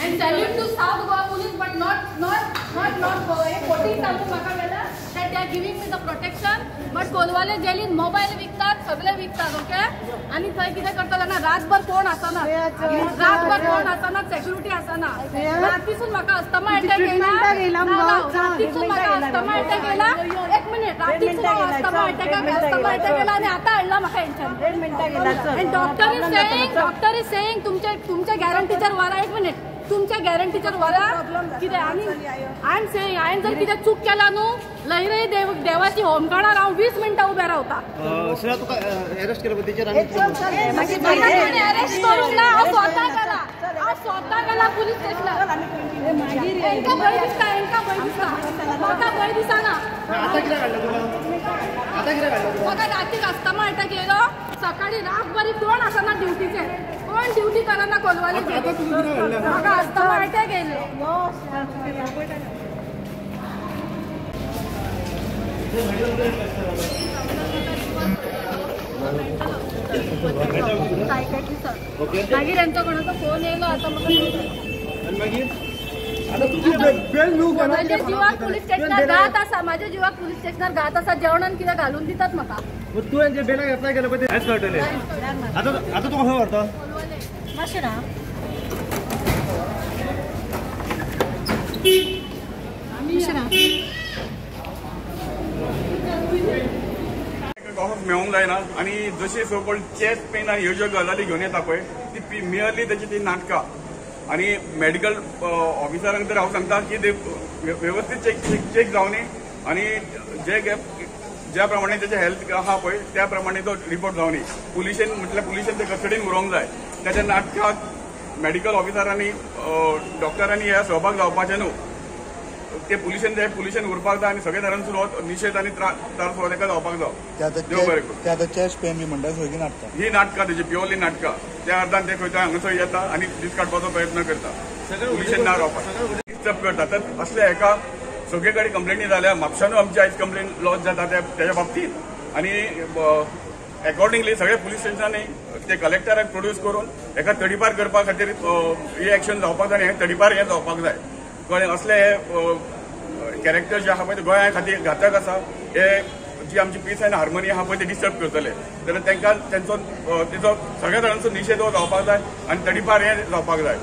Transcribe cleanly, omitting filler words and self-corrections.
and selling to South Goa police, but not Goa. 14 सांगून म्हाका गेला that they are giving me the protection, but कोलवाले जेलीन mobile विकतात, सगळे विकतात, ओके. आणि थंय कितें करता जाणा रातभर कोण आसना, सेक्युरिटी आसना. रातीसून म्हाका अस्थमा अटॅक येयला, रातीसून म्हाका अस्थमा अटॅक येयला. 1 मिनिट, रातीसून अस्थमा अटॅक येयला आणि आता हाडला म्हाका हेंच्यान. And doctor is saying तुमच्या गॅरंटीचेर व्हरा. 1 मिनिट, तुमच्या गॅरंटीचेर व्हरा कितें. आनी आय एम सेइंग हांवें जर कितें चूक केला न्हू, लयरय देवाची होमगार्डार हांव 20 मिनटां उबें रावता. अरेस्ट केलं तेचेर अरेस्ट करूंक ना, हांव स्वता गेला पुलीस स्टेशनार. हेंकां भंय दिसता, म्हाका भंय दिसना. म्हाका रातीक अस्थमा अटॅक येयलो, सकाळी रातभर कोण आसना ड्युटीचेर, कोण ड्युटी करना कोलवाले. म्हाका अस्थमा अटॅक येयलो. मागीर यांचो कोणाचो फोन येयलो. आता माझ्या जीवाक पुलीस स्टेशनार घात आसा, माझ्या जीवाक पुलीस स्टेशनार घात आसा. जेवणान कितें घालून दितात म्हाका. तू यांचे बेला अप्लाय केलं पाहिजे. आता तू कसं करता मातशें ना मेळोंक जायना. आणि जशी सोकोल्ड चेस्ट पेन आनी ह्यो ज्यो गजाली घेवन येता पळय ती मियरली त्याची ती नाटकां. आणि मेडिकल ऑफिसरांक तर हांव सांगता की ते व्यवस्थीत चेक जावनी आणि ज्या प्रमाणे त्याचे हेल्थ आहा पळय त्या प्रमाणे तो रिपोर्ट जावनी. पुलिशेन ते कस्टडीन उरोवंक जाय. त्याच्या नाटकाक मेडिकल ऑफिसरांनी डॉक्टरांनी ह्या सहभाग जावपाचें न्हू. ते पुलिशेन उरपाक जाय आणि सगळे तरांचो निशेध आणि त्रास हो ताका जावपाक जाय. देव बरें करूं. ते चेस्ट पेन बी म्हणटा सगळी नाटकां, ही नाटकां तेजी प्युअरली नाटकां. त्या अर्दान ते खंय हांगासर येता आणि दीस काडपाचो प्रयत्न करता. पुलिशेन ना रावपाक डिस्टर्ब करता. तर असल्या हेका सगळे कडेन कंप्लेनी जाल्या. म्हापशानूय आमची आयज कंप्लेन लॉज जाता त्याच्या बाबतींत. आणि अकॉर्डिंगली सगळे पुलीस स्टेशनांनी ते कलेक्टराक प्रोड्यूस करून हेका तडीपार करपा खातीर ही एक्शन जावपाक जाय. हे तडीपार हे जावपाक जाय. कळ्ळें. असले हे कॅरेक्टर जे आहा पळय ते गोंया खातीर घातक आसा. हे जी आमची पीस एंड हार्मनी आहा पळय ते डिस्टर्ब करतले. जाल्यार तेंचो सगळ्या तरांचो निशेध हो जावपाक जाय आणि तडीपार हे जावपाक जाय.